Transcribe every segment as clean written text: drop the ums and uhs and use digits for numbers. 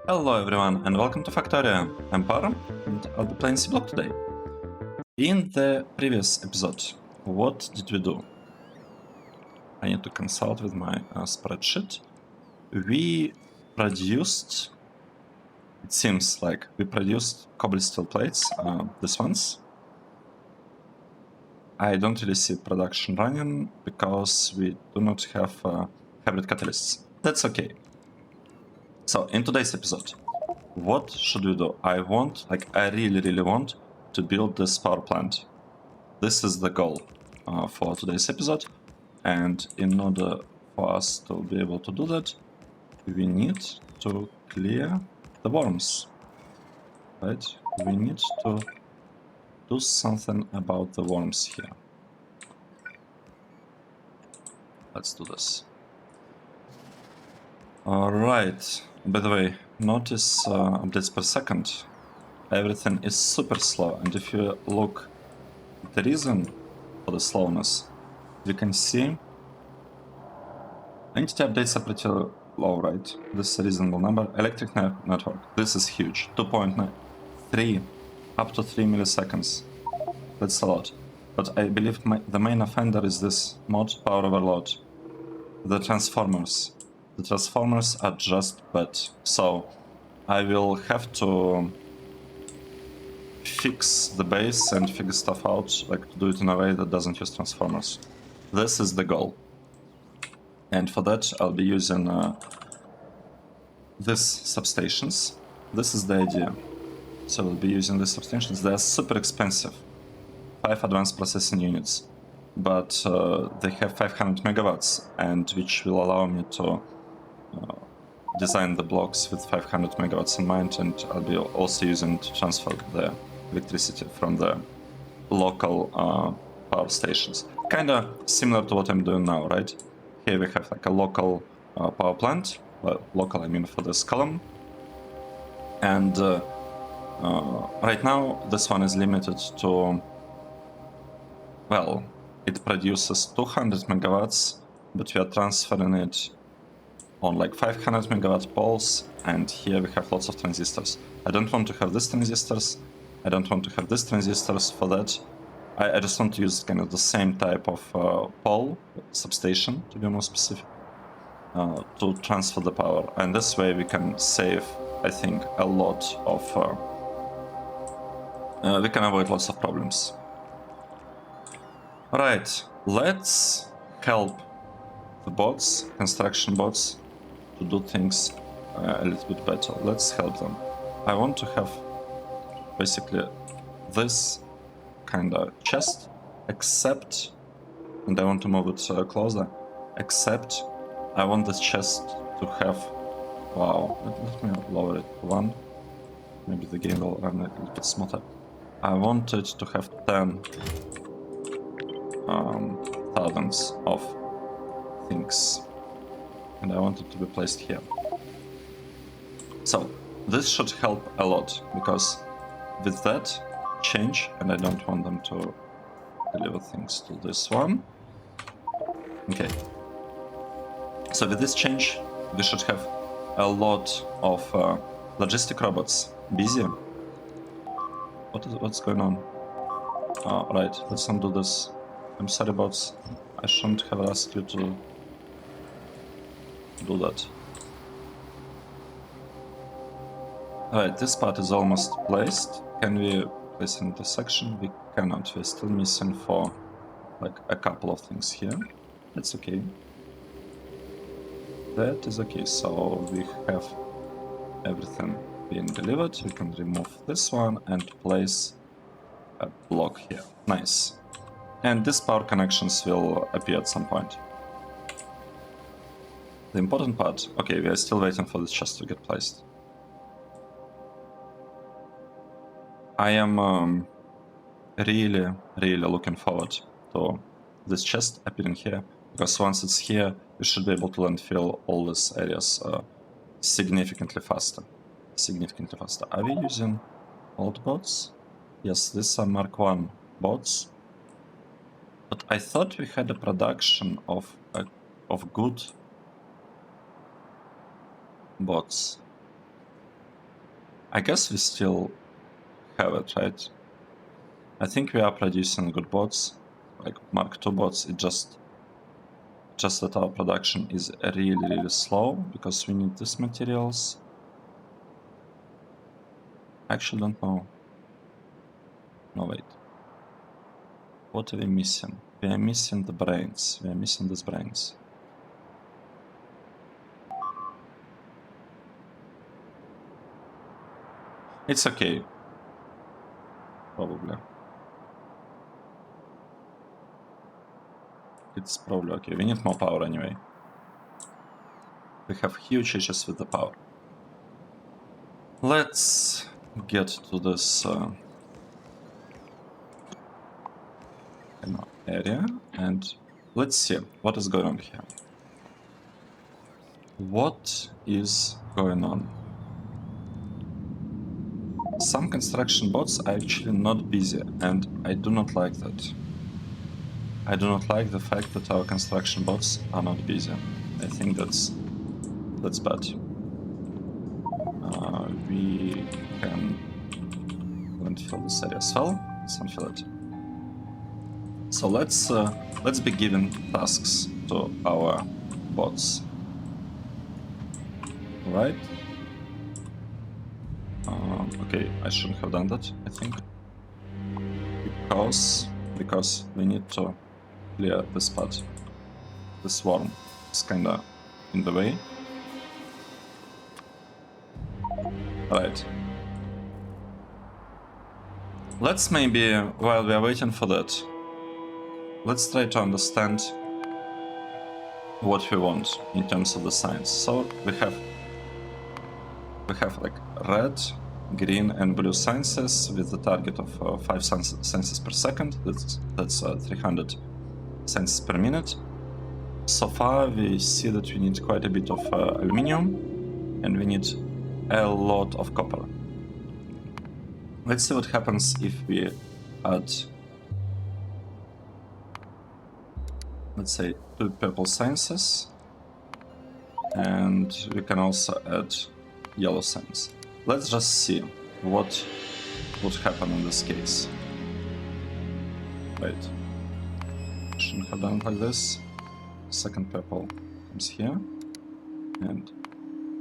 Hello everyone and welcome to Factorio. I'm Param and I'll be playing Seablock today. In the previous episode, what did we do? I need to consult with my spreadsheet. We produced, it seems like we produced cobbled steel plates, these ones. I don't really see production running because we do not have hybrid catalysts. That's okay. So in today's episode, what should we do? I really want to build this power plant. This is the goal for today's episode. And in order for us to be able to do that, we need to clear the worms, right? We need to do something about the worms here. Let's do this. All right. By the way, notice updates per second. Everything is super slow. And if you look at the reason for the slowness, you can see entity updates are pretty low, right? This is a reasonable number. Electric network, this is huge. 2.3 up to 3 milliseconds. That's a lot. But I believe the main offender is this mod power overload. The transformers. The transformers are just bad. So I will have to fix the base and figure stuff out, like to do it in a way that doesn't use transformers. This is the goal. And for that, I'll be using these substations. This is the idea. So we'll be using these substations. They are super expensive. 5 advanced processing units. But they have 500 megawatts, and which will allow me to design the blocks with 500 megawatts in mind, and I'll be also using to transfer the electricity from the local power stations. Kinda similar to what I'm doing now, right? Here we have like a local power plant. Well, local I mean for this column. And right now this one is limited to, well, it produces 200 megawatts, but we are transferring it on like 500 megawatt poles, and here we have lots of transistors. I don't want to have these transistors, I don't want to have these transistors. For that, I just want to use kind of the same type of pole, substation to be more specific, to transfer the power. And this way we can save, I think, a lot of... we can avoid lots of problems. Alright, let's help the bots, construction bots, to do things a little bit better. Let's help them. I want to have basically this kind of chest, except, and I want to move it closer, except I want this chest to have, wow, let me lower it to 1, maybe the game will run a little bit smoother. I want it to have 10 thousands of things, and I want it to be placed here. So this should help a lot, because with that change, and I don't want them to deliver things to this one. Okay. So with this change, we should have a lot of logistic robots busy. What's going on? Right, let's undo this. I'm sorry, bots. I shouldn't have asked you to do that. Alright, this part is almost placed. Can we place an intersection? We cannot. We're still missing for like a couple of things here. That's okay. That is okay. So we have everything being delivered. We can remove this one and place a block here. Nice. And these power connections will appear at some point. The important part... Okay, we are still waiting for this chest to get placed. I am really looking forward to this chest appearing here, because once it's here, we should be able to landfill all these areas significantly faster. Are we using old bots? Yes, these are Mark 1 bots. But I thought we had a production of good bots. I guess we still have it, right? I think we are producing good bots, like Mark II bots. It just that our production is really slow because we need these materials. I actually don't know. No, wait. What are we missing? We are missing the brains. We are missing these brains. It's okay. Probably. It's probably okay. We need more power anyway. We have huge issues with the power. Let's get to this area and let's see what is going on here. What is going on? Some construction bots are actually not busy, and I do not like that. I do not like the fact that our construction bots are not busy. I think that's bad. We can unfill this area as well. Let's unfill it. So let's be giving tasks to our bots. Right? Okay, I shouldn't have done that, I think. Because we need to clear this part. This worm is kinda in the way. Right. Let's maybe, while we are waiting for that, let's try to understand what we want in terms of the signs. So we have like red, green, and blue sciences with the target of 5 sciences per second. That's 300 sciences per minute. So far, we see that we need quite a bit of aluminium, and we need a lot of copper. Let's see what happens if we add, let's say, 2 purple sciences, and we can also add yellow science. Let's just see what would happen in this case. Wait, shouldn't have done it like this. Second purple comes here, and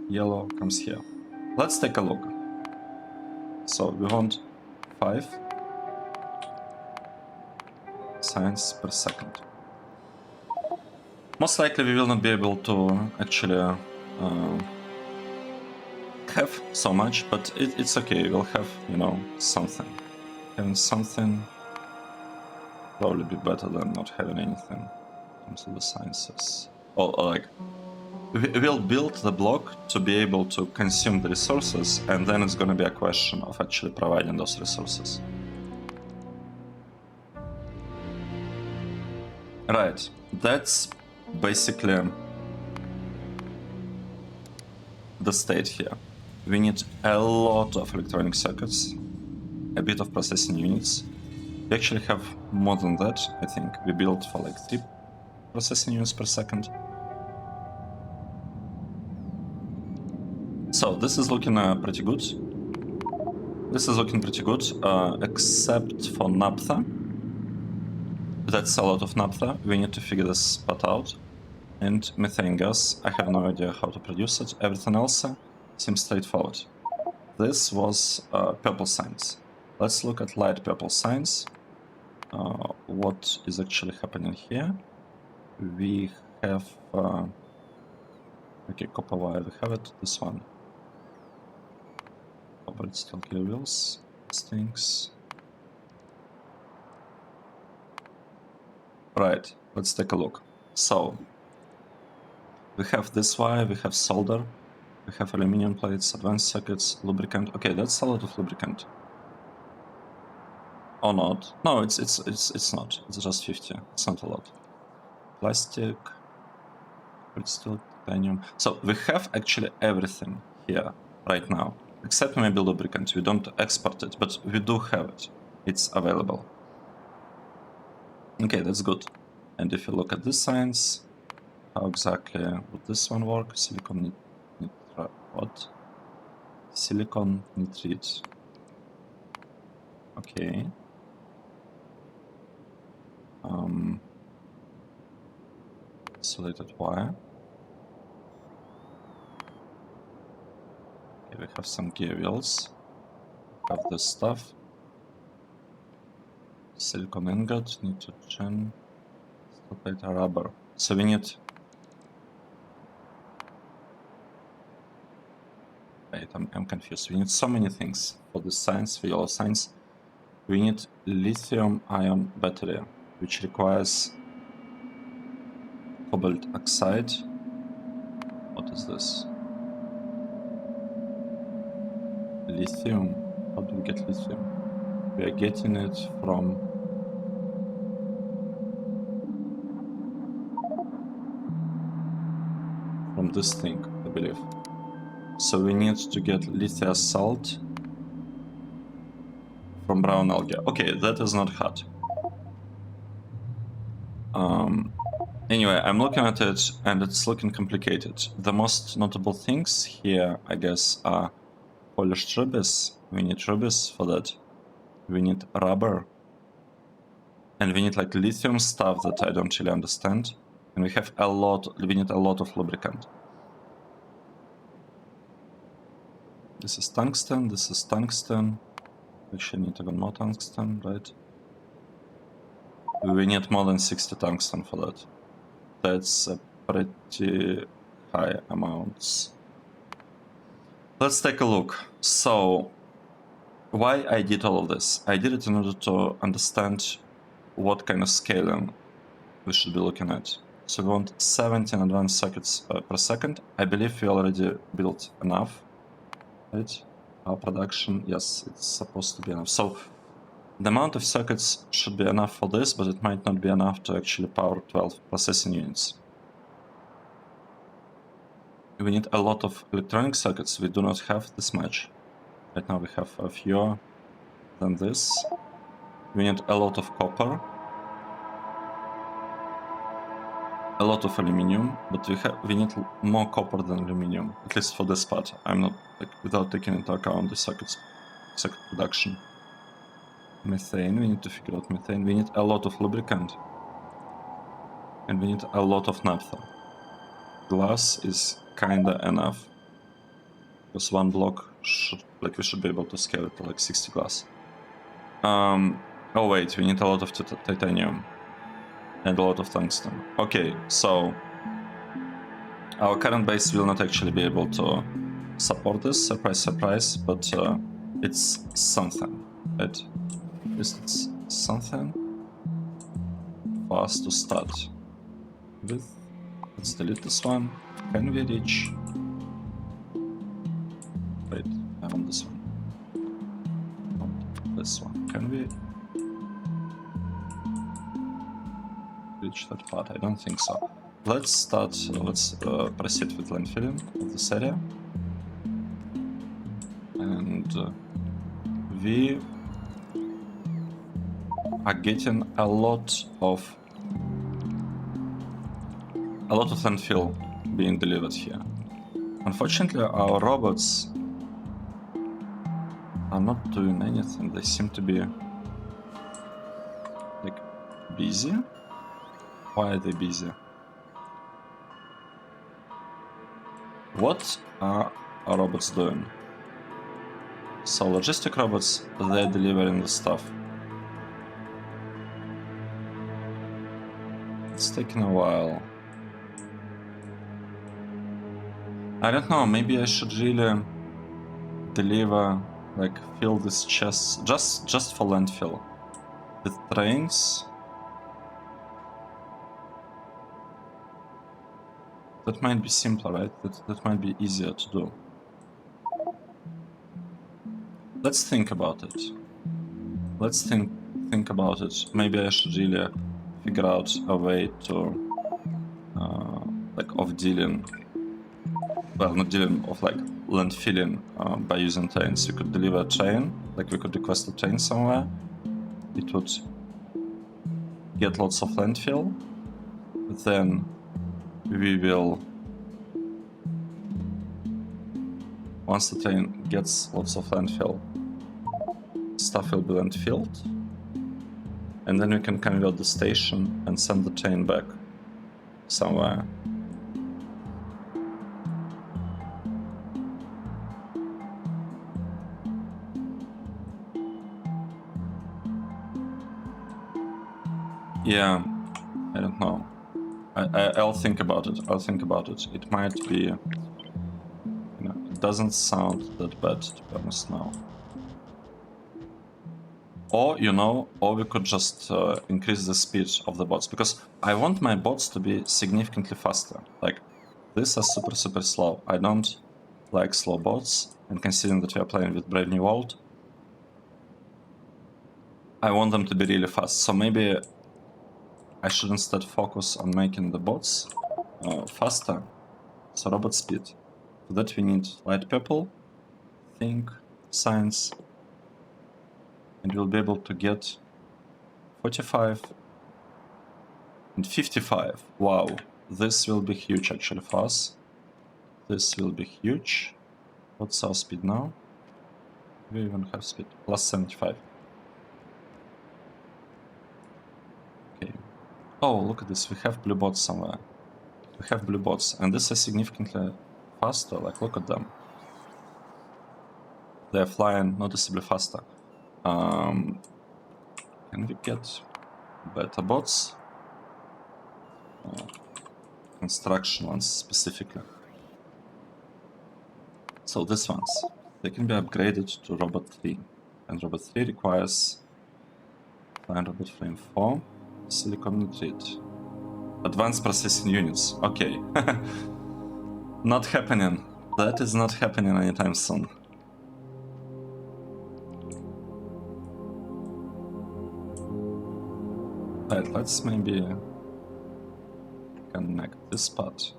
yellow comes here. Let's take a look. So we want 5 science per second. Most likely we will not be able to actually have so much, but it's okay. We'll have, you know, something. Having something probably be better than not having anything in terms of the sciences. Or like, we'll build the block to be able to consume the resources, and then it's gonna be a question of actually providing those resources. Right, that's basically the state here. We need a lot of electronic circuits, a bit of processing units. We actually have more than that, I think. We built for like 3 processing units per second. So this is looking pretty good. This is looking pretty good, except for naphtha. That's a lot of naphtha. We need to figure this part out. And methane gas, I have no idea how to produce it. Everything else seems straightforward. This was purple science. Let's look at light purple science. What is actually happening here? We have... okay, copper wire, we have it. This one. Copper, it's still clear wheels. Stinks. Right, let's take a look. So, we have this wire, we have solder, we have aluminum plates, advanced circuits, lubricant. Okay, that's a lot of lubricant. Or not? No, it's not. It's just 50. It's not a lot. Plastic, steel, titanium. So we have actually everything here right now, except maybe lubricant. We don't export it, but we do have it. It's available. Okay, that's good. And if you look at this science, how exactly would this one work? Silicon what? Silicon nitrate. Okay. Isolated wire. Okay, we have some gear wheels. We have this stuff. Silicon ingot, nitrogen, steel plate, rubber. So we need. Wait, I'm confused. We need so many things for this science, for yellow science. We need lithium-ion battery, which requires cobalt oxide. What is this? Lithium. How do we get lithium? We are getting it from this thing, I believe. So we need to get lithium salt from brown algae. Okay, that is not hard. Anyway, I'm looking at it and it's looking complicated. The most notable things here, I guess, are polished rubies. We need rubies for that. We need rubber. And we need like lithium stuff that I don't really understand. And we have we need a lot of lubricant. This is tungsten, this is tungsten. We actually need even more tungsten, right? We need more than 60 tungsten for that. That's a pretty high amounts. Let's take a look. So, why I did all of this? I did it in order to understand what kind of scaling we should be looking at. So we want 17 advanced circuits per second. I believe we already built enough, right? Our production, yes, it's supposed to be enough. So the amount of circuits should be enough for this, but it might not be enough to actually power 12 processing units. We need a lot of electronic circuits. We do not have this much. Right now we have fewer than this. We need a lot of copper, a lot of aluminium, but we need more copper than aluminium, at least for this part. I'm not, like, without taking into account the circuit production. Methane, we need to figure out methane. We need a lot of lubricant. And we need a lot of naphtha. Glass is kinda enough. Because one block should, like, we should be able to scale it to like 60 glass. Oh wait, we need a lot of titanium. And a lot of tungsten. Okay, so our current base will not actually be able to support this, surprise, surprise, but it's something, right? At least it's something for us to start with. Let's delete this one. Can we reach? Wait, I want this one. I want this one. Can we reach that part? I don't think so. Let's start, let's proceed with landfilling of this area. And we are getting a lot of landfill being delivered here. Unfortunately, our robots are not doing anything. They seem to be like busy. Why are they busy? What are our robots doing? So logistic robots, they're delivering the stuff. It's taking a while. I don't know, maybe I should really deliver, like, fill this chest just for landfill. With trains. That might be simpler, right? That might be easier to do. Let's think about it. Let's think about it. Maybe I should really figure out a way to like of dealing, well, not dealing, of like landfilling by using trains. We could deliver a train, like we could request a train somewhere. It would get lots of landfill. Then we will... once the train gets lots of landfill, stuff will be landfilled, and then we can convert the station and send the train back somewhere. Yeah, I don't know. I'll think about it. I'll think about it. It might be, you know, it doesn't sound that bad, to be honest now. Or, you know, or we could just increase the speed of the bots, because I want my bots to be significantly faster. Like, these are super, super slow. I don't like slow bots, and considering that we are playing with Brave New World, I want them to be really fast. So maybe I should instead focus on making the bots faster. So robot speed. For that we need light purple, think, science, and we'll be able to get 45 and 55. Wow, this will be huge actually for us. This will be huge. What's our speed now? We even have speed, plus 75. Okay. Oh, look at this, we have blue bots somewhere. We have blue bots, and this is significantly faster, like look at them. They're flying noticeably faster. Can we get better bots? Construction ones specifically. So these ones, they can be upgraded to Robot 3. And Robot 3 requires Flying Robot Frame 4, Silicon Nitride. Advanced Processing Units. Okay. Not happening. That is not happening anytime soon. Right, let's maybe connect this part.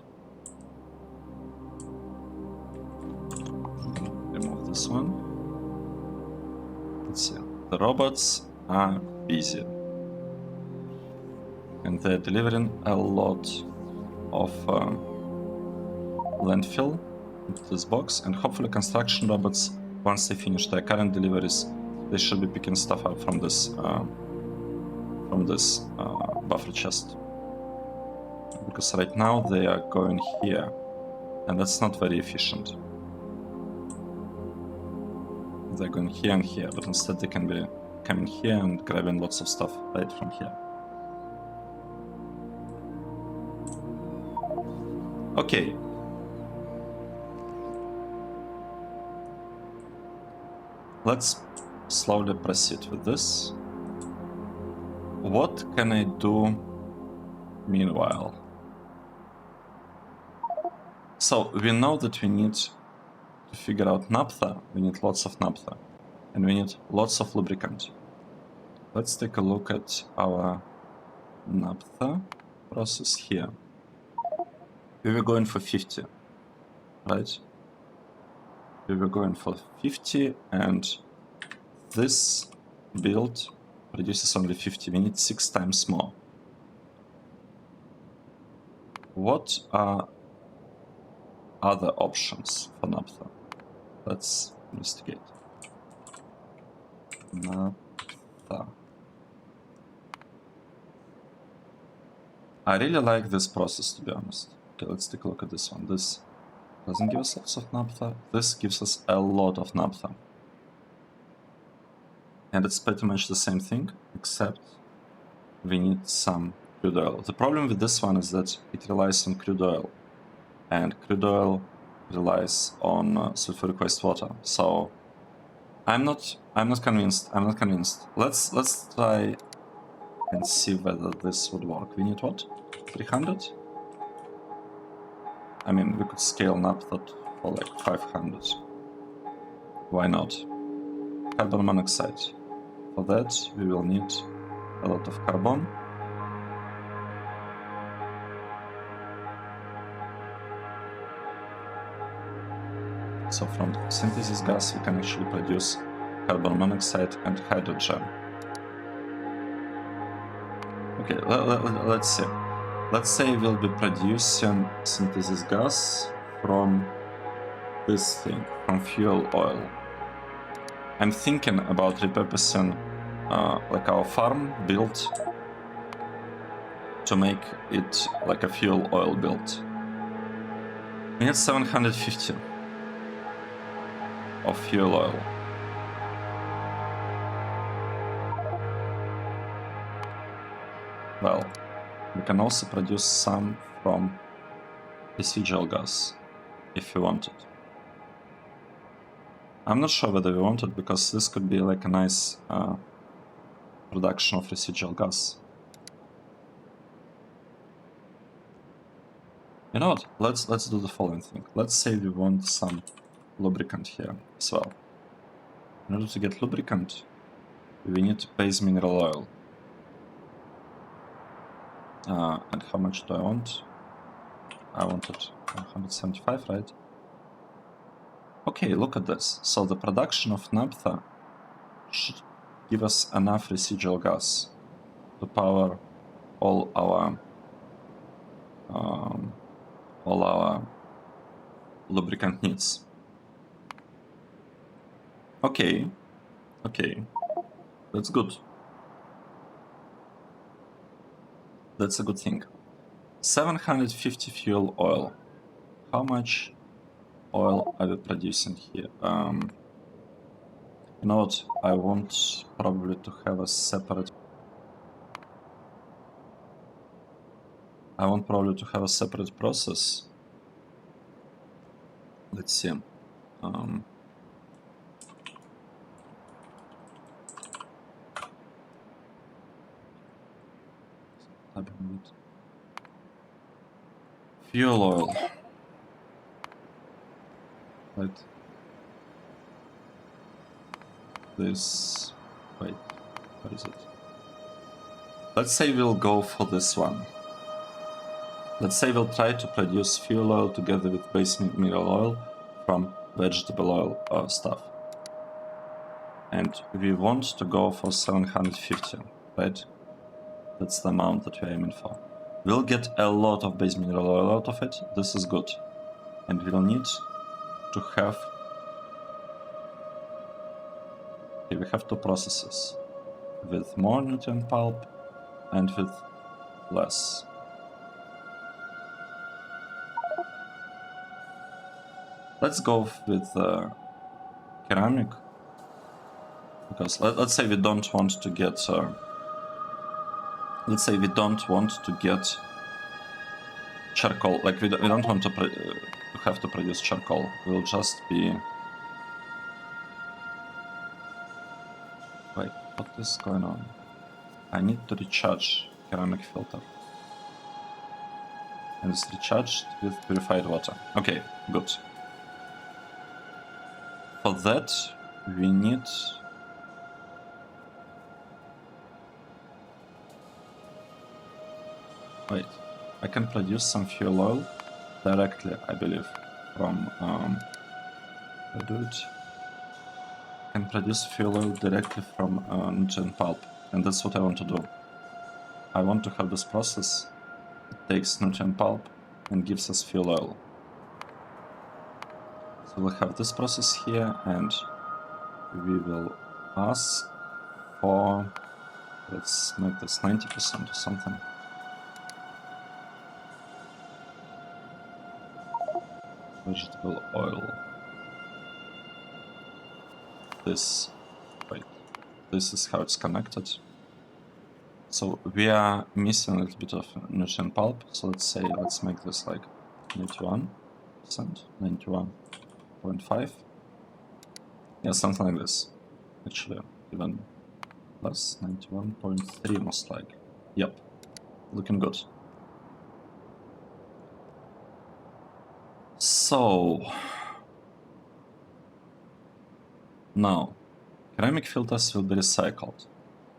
Remove this one. Let's see. The robots are busy. And they're delivering a lot of landfill into this box. And hopefully construction robots, once they finish their current deliveries, they should be picking stuff up from this buffer chest. Because right now they are going here, and that's not very efficient. They're going here and here, but instead they can be coming here and grabbing lots of stuff right from here. Okay. Let's slowly proceed with this. What can I do meanwhile? So we know that we need to figure out naphtha. We need lots of naphtha, and we need lots of lubricant. Let's take a look at our naphtha process here. We were going for 50, right? We were going for 50, and this build produces only 50. We need 6 times more. What are other options for naphtha? Let's investigate. Naphtha. I really like this process, to be honest. Okay, let's take a look at this one. This doesn't give us lots of naphtha. This gives us a lot of naphtha. And it's pretty much the same thing, except we need some crude oil. The problem with this one is that it relies on crude oil, and crude oil relies on sulfuric wastewater. So I'm not convinced. I'm not convinced. Let's try and see whether this would work. We need what? 300? I mean, we could scale naphtha for like 500. Why not? Carbon monoxide. For that, we will need a lot of carbon. So from synthesis gas, we can actually produce carbon monoxide and hydrogen. Okay, let's see. Let's say we'll be producing synthesis gas from this thing from fuel oil. I'm thinking about repurposing like our farm build to make it like a fuel oil build. We need 750 of fuel oil. Well, we can also produce some from residual gas if we want it. I'm not sure whether we want it because this could be like a nice production of residual gas. You know what? Let's do the following thing. Let's say we want some lubricant here as well. In order to get lubricant, we need base mineral oil. And how much do I want? I wanted 175, right? Okay, look at this. So the production of naphtha should give us enough residual gas to power all our lubricant needs. Okay, that's good. That's a good thing. 750 fuel oil. How much oil are we producing here? You know what? I want probably to have a separate. I want probably to have a separate process. Let's see. Fuel oil. Right. This. Wait. What is it? Let's say we'll go for this one. Let's say we'll try to produce fuel oil together with base mineral oil from vegetable oil stuff. And we want to go for 750, right? That's the amount that we're aiming for. We'll get a lot of base mineral oil out of it. This is good. And we'll need to have... Okay, we have two processes. With more nutrient pulp and with less. Let's go with ceramic. Because let's say we don't want to get... let's say we don't want to get charcoal, like we don't want to have to produce charcoal. We'll just be... Wait, what is going on? I need to recharge ceramic filter. And it's recharged with purified water. Okay, good. For that, we need... Wait, I can produce some fuel oil directly, I believe, from... I do it. I can produce fuel oil directly from nutrient pulp, and that's what I want to do. I want to have this process that takes nutrient pulp and gives us fuel oil. So we'll have this process here, and we will ask for... Let's make this 90% or something. Vegetable oil. This, wait, this is how it's connected. So we are missing a little bit of nutrient pulp. So let's say, let's make this like 91%, 91.5. Yeah, something like this. Actually, even less, 91.3 most likely. Yep, looking good. So now, ceramic filters will be recycled.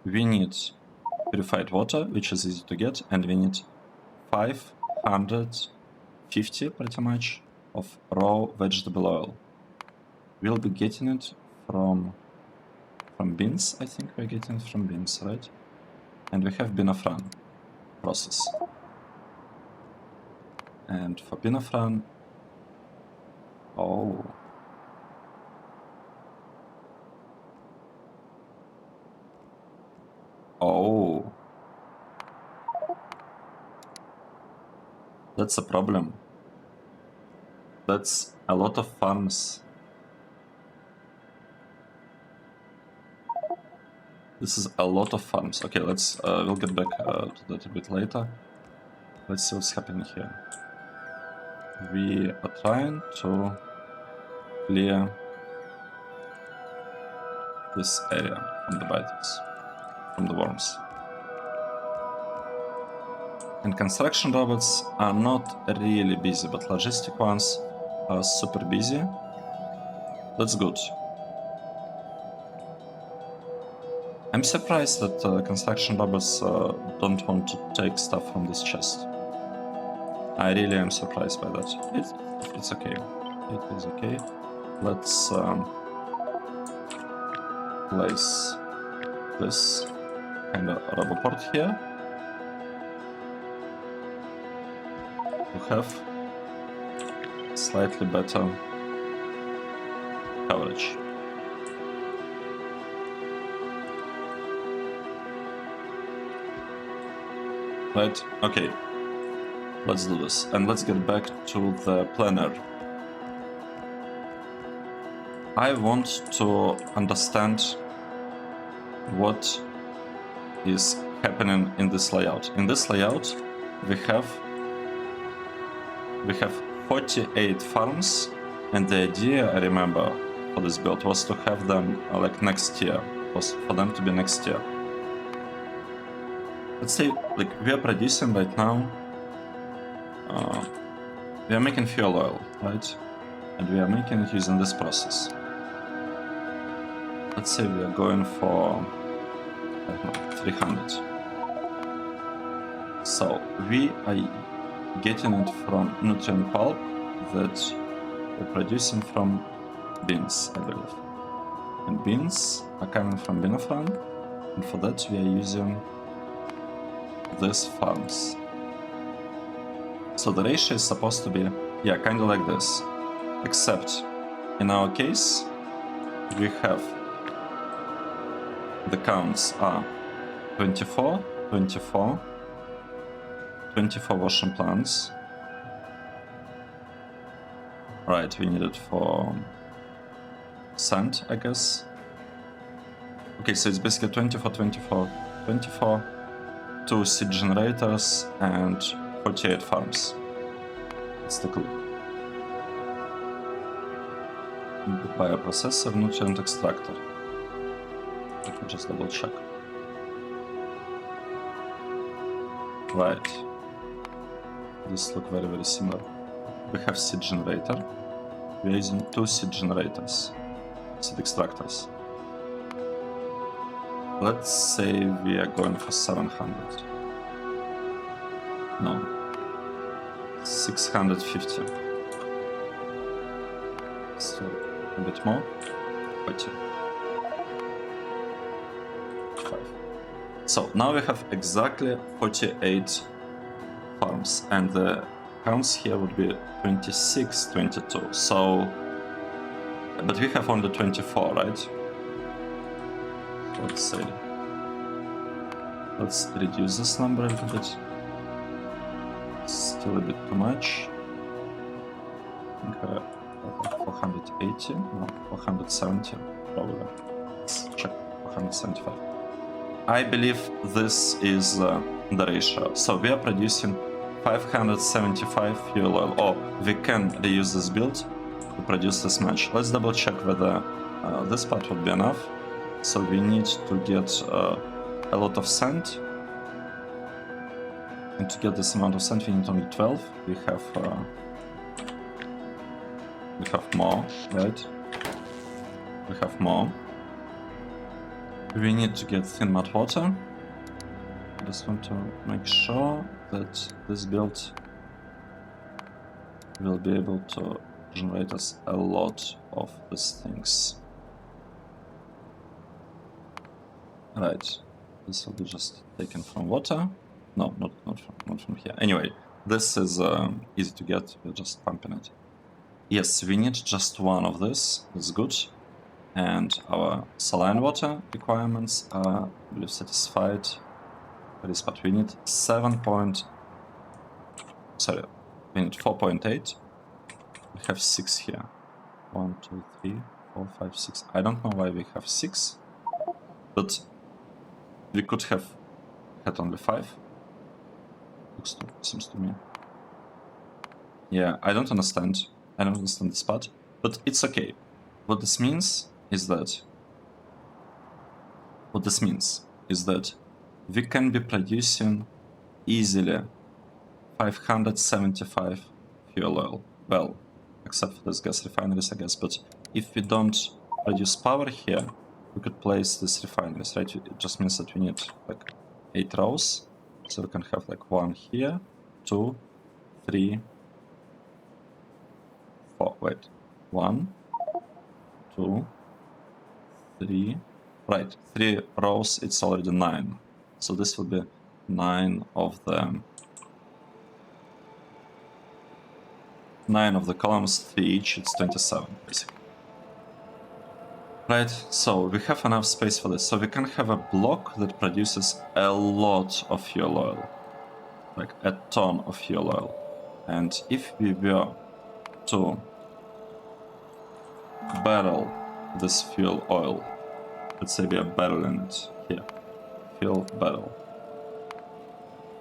We need purified water, which is easy to get, and we need 550 pretty much of raw vegetable oil. We'll be getting it from beans. I think we're getting it from beans, right? And we have binafran process. And for binafran, Oh. Oh. That's a problem. That's a lot of farms. This is a lot of farms. Okay, let's we'll get back to that a bit later. Let's see what's happening here. We are trying to clear this area from the biters, from the worms. And construction robots are not really busy, but logistic ones are super busy. That's good. I'm surprised that construction robots don't want to take stuff from this chest. I really am surprised by that. It's okay. It is okay. Let's place this kind of roboport here to have slightly better coverage. Right, okay. Let's do this. And let's get back to the planner. I want to understand what is happening in this layout. In this layout, we have 48 farms, and the idea, I remember, for this build was to have them like next tier, was for them to be next tier. Let's say, like, we are producing right now, we are making fuel oil, right? And we are making it using this process. Let's say we are going for, I don't know, 300. So we are getting it from nutrient pulp that we're producing from beans, I believe. And beans are coming from Binafran, and for that we are using these farms. So the ratio is supposed to be, yeah, kind of like this. Except, in our case, we have the counts are 24, 24, 24 washing plants. Right, we need it for sand, I guess. Okay, so it's basically 24, 24, 24, 2 seed generators, and 48 farms. Let's take a look. Bioprocessor, nutrient extractor. Let me just double check. Right. These look very, very similar. We have seed generator. We are using 2 seed generators, seed extractors. Let's say we are going for 700. No. 650. Still a bit more. 40. 5. So now we have exactly 48 farms, and the counts here would be 26, 22. So, but we have only 24, right? Let's say, let's reduce this number a little bit. Still a bit too much. I think 480, no, 470 probably. Let's check 475. I believe this is the ratio. So we are producing 575 fuel oil. Oh, we can reuse this build to produce this much. Let's double check whether this part would be enough. So we need to get a lot of sand. And to get this amount of sand, we need only 12. We have more, right? We have more. We need to get thin mud water. I just want to make sure that this build will be able to generate us a lot of these things. Right, this will be just taken from water. No, not from here. Anyway, this is easy to get. We're just pumping it. yes, we need just one of this. That's good. And our saline water requirements are, I believe, satisfied for this, but we need 4.8. We have 6 here. 1, 2, 3, 4, 5, 6. I don't know why we have 6, but we could have had only 5. Seems to me. Yeah, I don't understand. I don't understand this part, but it's okay. What this means is that we can be producing easily 575 fuel oil. Well, except for this gas refineries, I guess. But if we don't produce power here, we could place these refineries, right? It just means that we need like 8 rows. So we can have like 1 here, 2, 3, 4. Wait, 1, 2, 3. Right, 3 rows, it's already 9. So this will be 9 of the columns, 3 each, it's 27, basically. Right, so we have enough space for this. So we can have a block that produces a lot of fuel oil, like a ton of fuel oil. And if we were to barrel this fuel oil, let's say we are barreling it here, fuel barrel,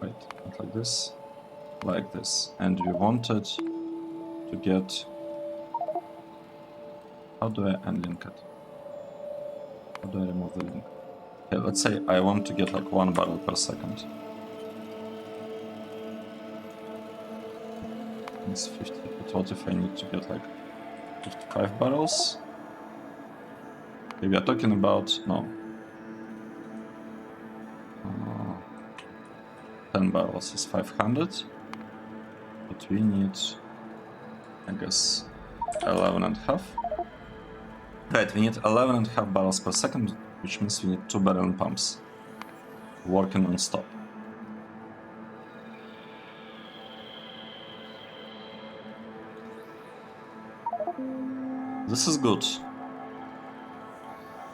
right, not like this, and we wanted to get, how do I unlink it? How do I remove the link? Okay, let's say I want to get like 1 barrel per second. It's 50, but what if I need to get like 55 barrels? Okay, we are talking about, no. 10 barrels is 500, but we need, I guess, 11.5. Right, we need 11.5 barrels per second, which means we need 2 barrel pumps working non-stop. This is good.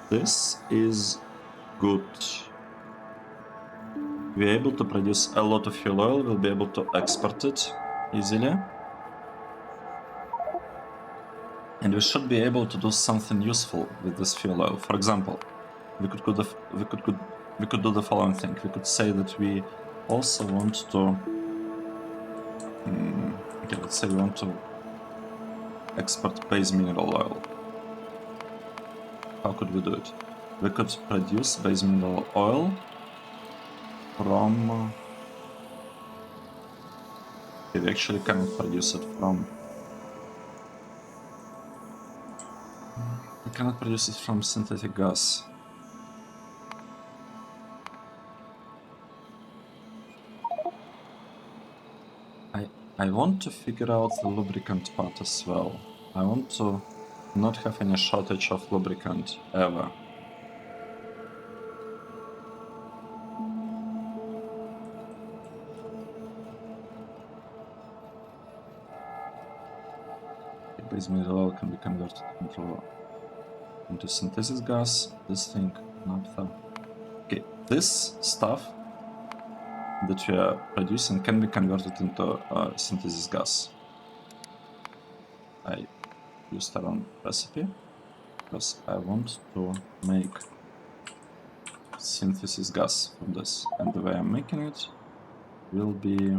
This is good. We're able to produce a lot of fuel oil, we'll be able to export it easily. And we should be able to do something useful with this fuel oil. For example, we could do the following thing. We could say that we also want to, okay, let's say we want to export base mineral oil. How could we do it? We could produce base mineral oil from, okay, we actually cannot produce it from, we cannot produce it from synthetic gas. I want to figure out the lubricant part as well. I want to not have any shortage of lubricant ever. Base mineral oil can be converted into synthesis gas. This thing, naphtha. Okay, this stuff that we are producing can be converted into synthesis gas. I used the wrong recipe because I want to make synthesis gas from this, and the way I'm making it will be,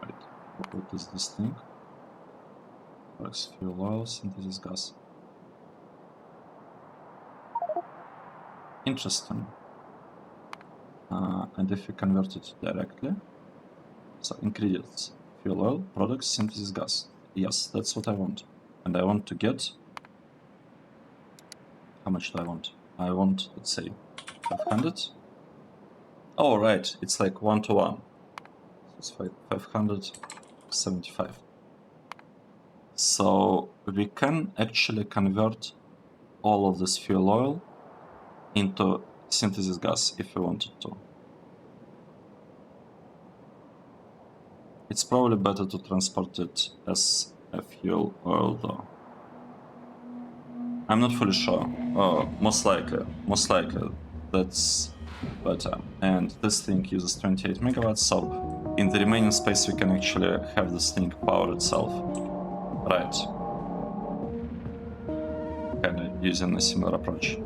right, what is this thing? Fuel oil, synthesis gas. Interesting. And if we convert it directly, so ingredients, fuel oil, products, synthesis gas. Yes, that's what I want. And I want to get, how much do I want? I want, let's say, 500. Oh, right, it's like 1 to 1. It's 575. So we can actually convert all of this fuel oil into synthesis gas if we wanted to. It's probably better to transport it as a fuel oil though. I'm not fully sure. Oh, most likely that's better. And this thing uses 28 megawatts, so in the remaining space we can actually have this thing power itself. Right. Kinda using a similar approach.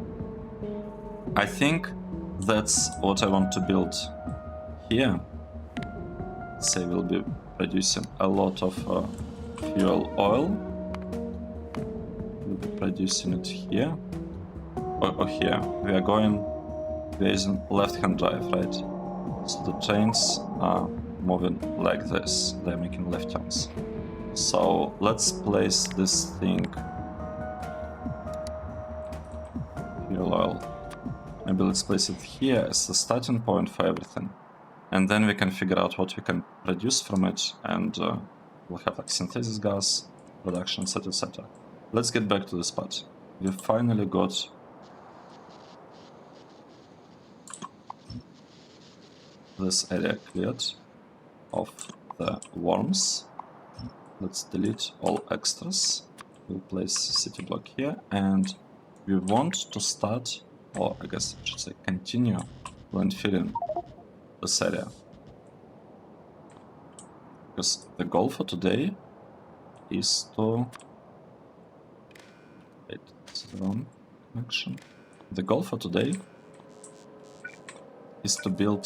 I think that's what I want to build here. Say we'll be producing a lot of fuel oil. We'll be producing it here. Or here. We're using left-hand drive, right? So the trains are moving like this. They're making left turns. So let's place this thing, fuel oil. Maybe let's place it here as the starting point for everything. And then we can figure out what we can produce from it, and we'll have like synthesis gas, production, etc, etc. Let's get back to this part. We finally got this area cleared of the worms. Let's delete all extras. We'll place city block here, and we want to start, or I guess I should say continue, landfilling this area. Because the goal for today is to... Wait, this is the wrong connection. The goal for today is to build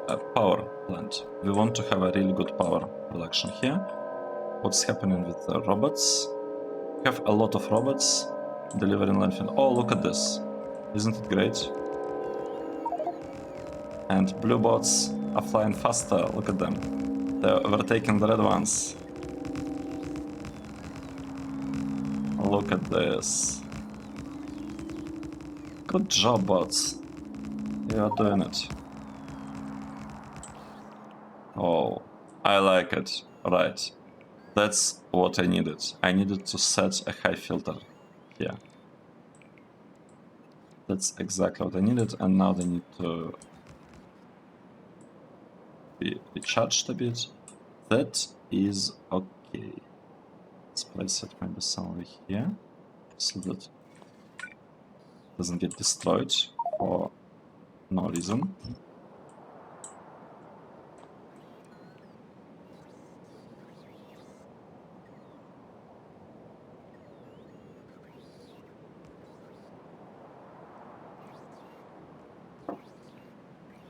a power plant. We want to have a really good power production here. What's happening with the robots? We have a lot of robots delivering landfill. Oh, look at this. Isn't it great? And blue bots are flying faster. Look at them. They're overtaking the red ones. Look at this. Good job, bots. You are doing it. Oh, I like it. Right. That's what I needed. I needed to set a high filter here. That's exactly what I needed, and now they need to be recharged a bit. That is okay. Let's place it maybe somewhere here, so that it doesn't get destroyed for no reason.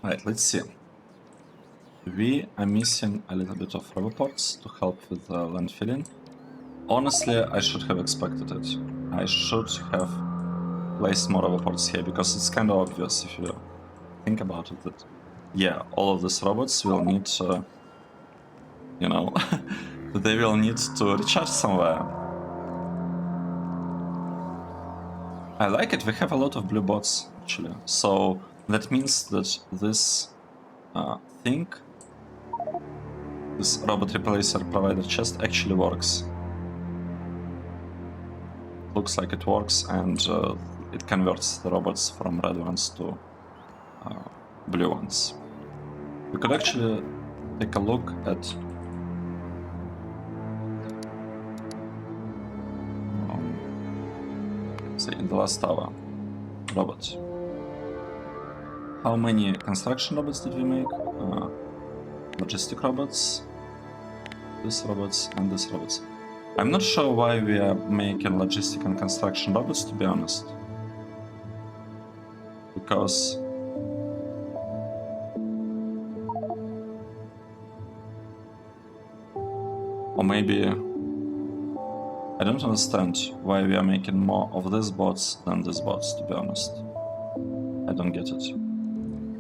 Right, let's see. We are missing a little bit of roboports to help with the landfilling. Honestly, I should have expected it. I should have placed more roboports here, because it's kind of obvious if you think about it that, yeah, all of these robots will need, you know, they will need to recharge somewhere. I like it. We have a lot of blue bots, actually. So that means that this thing, this robot replacer provider chest actually works. Looks like it works, and it converts the robots from red ones to blue ones. We could actually take a look at say in the last tower robot. How many construction robots did we make? Logistic robots, these robots, and these robots. I'm not sure why we are making logistic and construction robots, to be honest. Because or maybe I don't understand why we are making more of these bots than these bots, to be honest. I don't get it.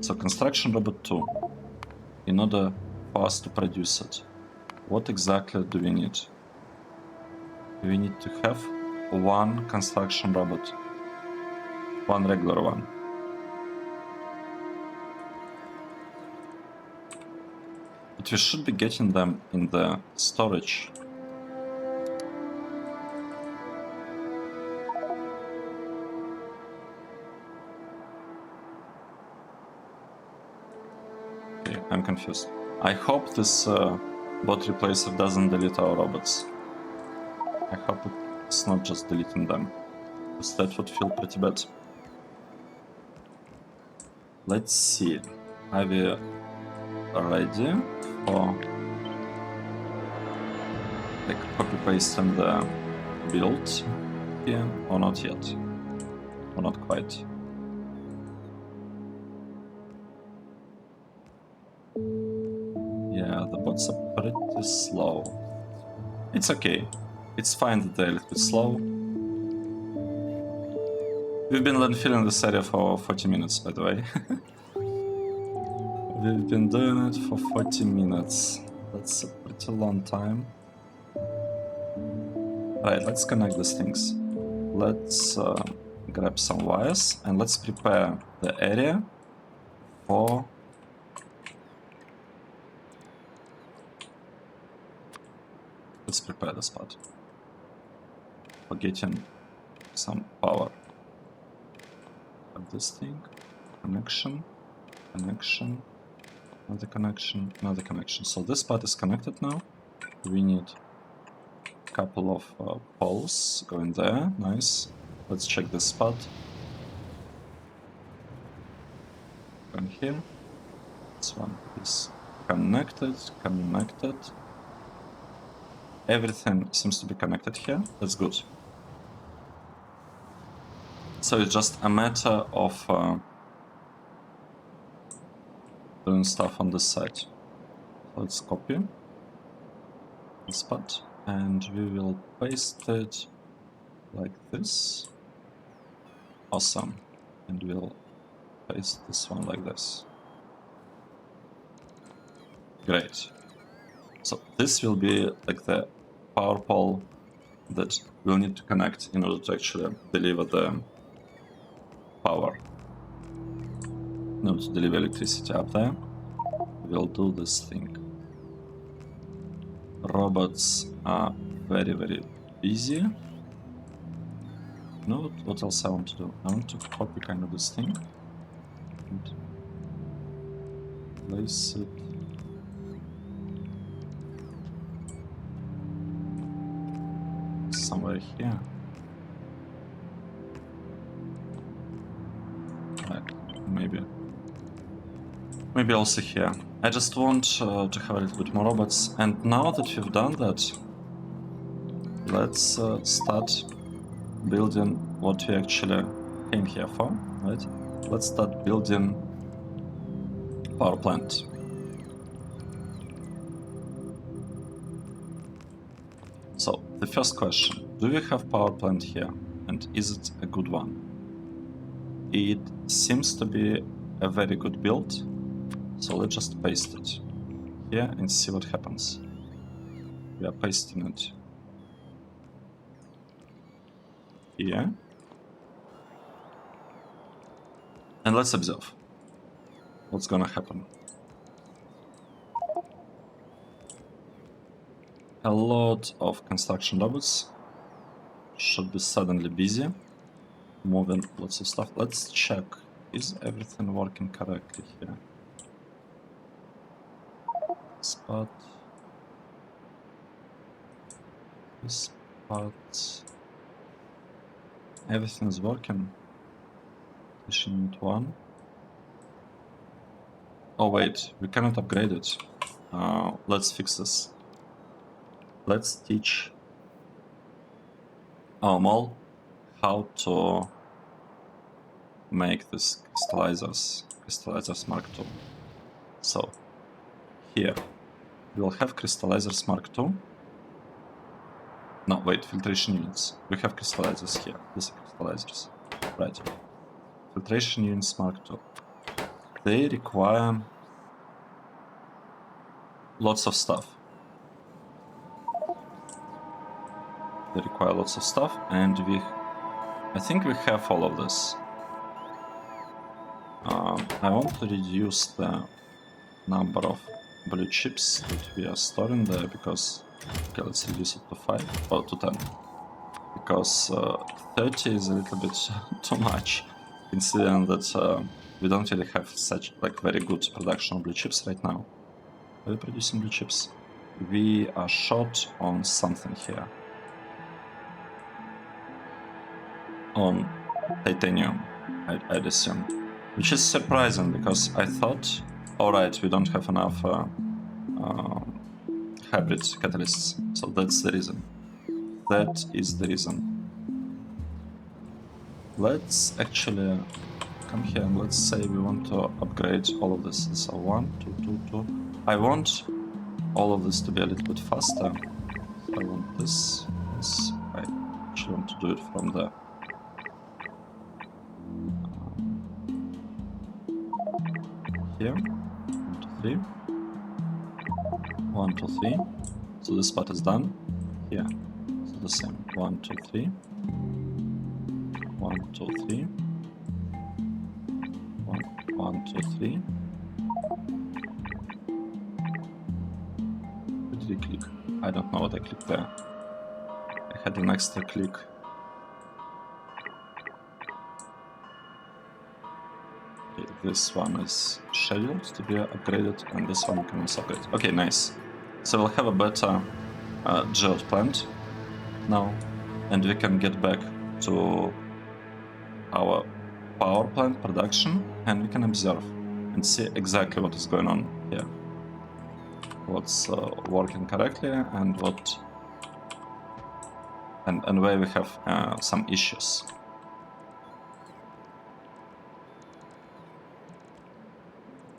So construction robot 2. In order for us to produce it, what exactly do we need? We need to have one construction robot. One regular one. But we should be getting them in the storage. Okay, I'm confused. I hope this bot replacer doesn't delete our robots. I hope it's not just deleting them, because that would feel pretty bad. Let's see. Are we ready for like copy pasting the build here or not yet? Or not quite? Yeah, the bots are pretty slow. It's okay. It's fine that they're a little bit slow. We've been landfilling this area for 40 minutes, by the way. We've been doing it for 40 minutes. That's a pretty long time. Right, let's connect these things. Let's grab some wires and let's prepare the area for... Let's prepare the spot for getting some power. This thing, connection, connection, another connection, another connection. So this part is connected now. We need a couple of poles going there. Nice. Let's check this spot. Going here. This one is connected, connected. Everything seems to be connected here. That's good. So it's just a matter of doing stuff on this side. So let's copy the spot and we will paste it like this. Awesome. And we'll paste this one like this. Great. So this will be like the power pole that we'll need to connect in order to actually deliver the power. In order to deliver electricity up there, we'll do this thing. Robots are very, very busy. No, what else I want to do? I want to copy kind of this thing and place it somewhere here. Right, maybe also here. I just want to have a little bit more robots. And now that we've done that, let's start building what we actually came here for, right? Let's start building power plant. So the first question, do we have power plant here? And is it a good one? It seems to be a very good build. So let's just paste it here and see what happens. We are pasting it here. And let's observe what's gonna happen. A lot of construction robots should be suddenly busy, moving lots of stuff. Let's check, is everything working correctly here? Spot. This spot. Everything is working. Mission 1. Oh wait, we cannot upgrade it. Let's fix this. Let's teach our mall how to make this crystallizers Mark II. So here we'll have crystallizers Mark II. No, wait, filtration units. We have crystallizers here. These are crystallizers. Right. Filtration units Mark II. They require lots of stuff. And I think we have all of this. I want to reduce the number of blue chips that we are storing there because, okay, let's reduce it to 5 or to 10, because 30 is a little bit too much, considering that we don't really have such like very good production of blue chips right now. Are we producing blue chips? We are short on something here. On titanium, I'd assume. Which is surprising because I thought, alright, we don't have enough hybrid catalysts. So that's the reason. That is the reason. Let's actually come here and let's say we want to upgrade all of this. So 1, 2, 2, 2. I want all of this to be a little bit faster. So I want this. I actually want to do it from the here. 1, 2, 3. 1, 2, 3. So this part is done. Here. So the same. 1, 2, 3. 1, 2, 3. 1, 2, 3. What did I click? I don't know what I clicked there. I had an extra click. Okay, this one is scheduled to be upgraded, and this one can also upgrade. Okay, nice. So we'll have a better geode plant now, and we can get back to our power plant production, and we can observe and see exactly what is going on here. What's working correctly and what and where we have some issues.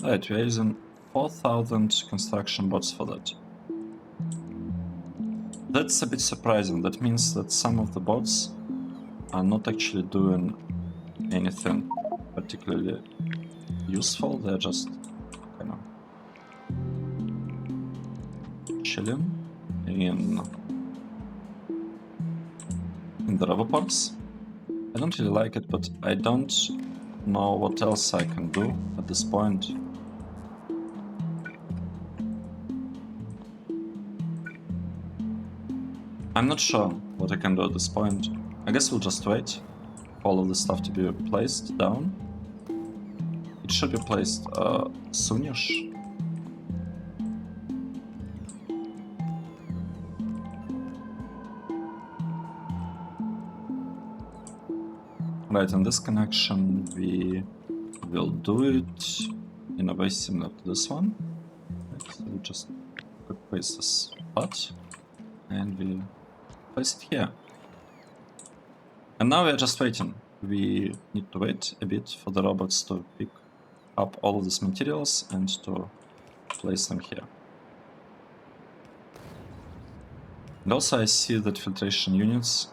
Right, we are using 4,000 construction bots for that. That's a bit surprising. That means that some of the bots are not actually doing anything particularly useful. They're just kind of chilling in the roboports. I don't really like it, but I don't know what else I can do at this point. I'm not sure what I can do at this point. I guess we'll just wait for all of this stuff to be placed down. It should be placed soonish. Right, in this connection we will do it in a way similar to this one. Right, so we just place this part and we place it here. And now we are just waiting. We need to wait a bit for the robots to pick up all of these materials and to place them here. And also I see that filtration units,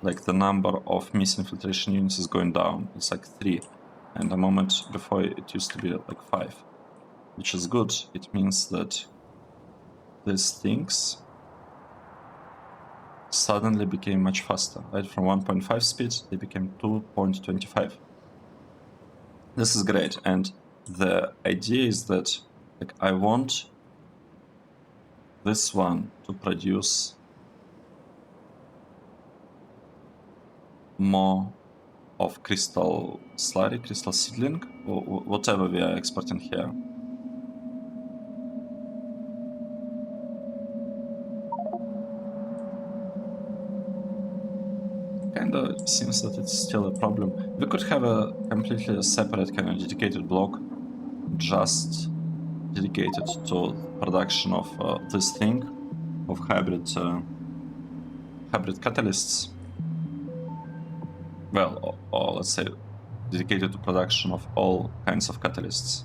like the number of missing filtration units is going down. It's like 3, and a moment before it used to be like 5, which is good. It means that these things suddenly became much faster, right? From 1.5 speed, they became 2.25. This is great, and the idea is that like I want this one to produce more of crystal slurry, crystal seedling, or whatever we are exporting here. Kinda seems that it's still a problem. We could have a completely separate kind of dedicated block just dedicated to production of this thing, of hybrid catalysts. Well, or let's say dedicated to production of all kinds of catalysts.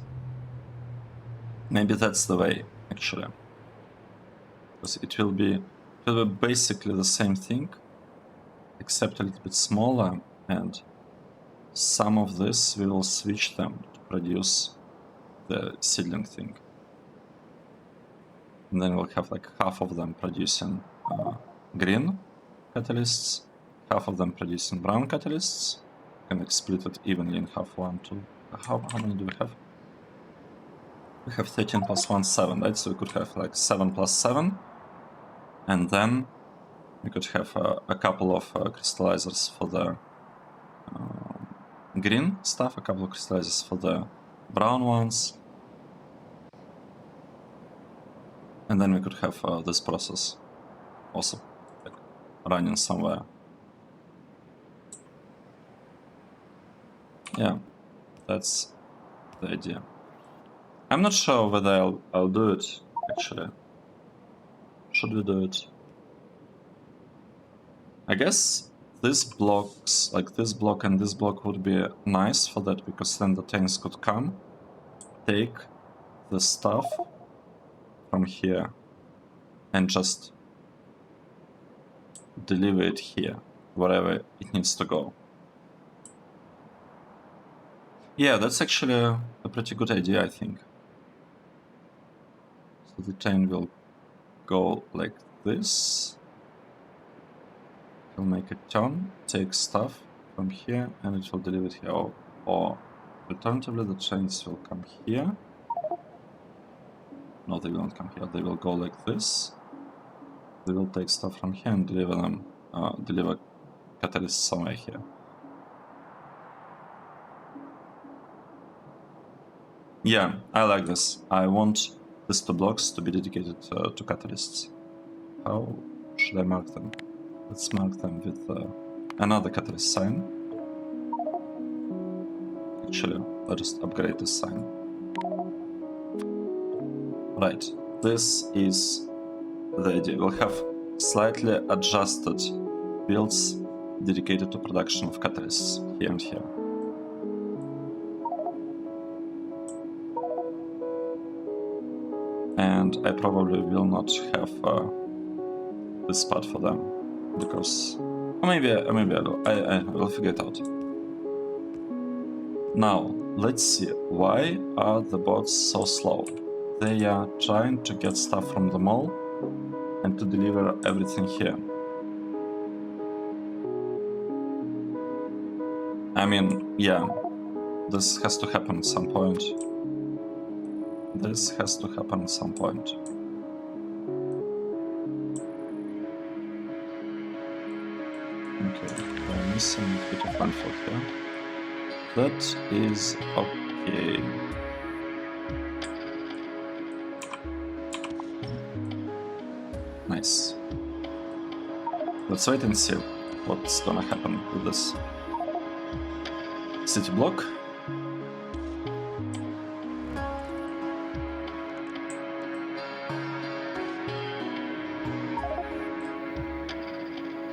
Maybe that's the way, actually. Because it will be basically the same thing, except a little bit smaller, and some of this we will switch them to produce the seedling thing. And then we'll have like half of them producing green catalysts, half of them producing brown catalysts, and like split it evenly in half. 1, 2. How many do we have? We have 13 plus 1, 7, right? So we could have like 7 plus 7, and then we could have a couple of crystallizers for the green stuff, a couple of crystallizers for the brown ones. And then we could have this process also like, running somewhere. Yeah, that's the idea. I'm not sure whether I'll do it, actually. Should we do it? I guess these blocks, like this block and this block would be nice for that, because then the tanks could come, take the stuff from here and just deliver it here, wherever it needs to go. Yeah, that's actually a pretty good idea, I think. So the train will go like this. It'll make a turn, take stuff from here, and it will deliver it here. Or alternatively, the trains will come here. No, they won't come here. They will go like this. They will take stuff from here and deliver them, deliver catalysts somewhere here. Yeah, I like this. I want these two blocks to be dedicated to catalysts. How should I mark them? Let's mark them with another catalyst sign. Actually, I'll just upgrade this sign. Right, this is the idea. We'll have slightly adjusted builds dedicated to production of catalysts here and here. And I probably will not have this part for them, because maybe I will figure it out. Now let's see, why are the bots so slow? They are trying to get stuff from the mall and to deliver everything here. I mean, yeah, this has to happen at some point. This has to happen at some point. Okay, we're missing a bit of landfill here. That is okay. Nice. Let's wait and see what's gonna happen with this city block.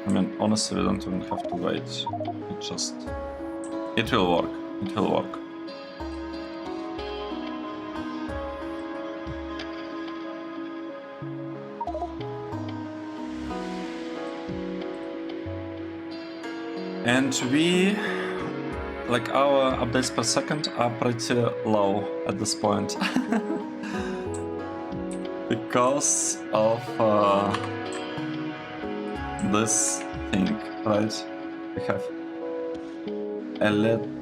I mean, honestly, we don't even have to wait. It will work. It will work. And we, like, our updates per second are pretty low at this point. Because of this thing, right? We have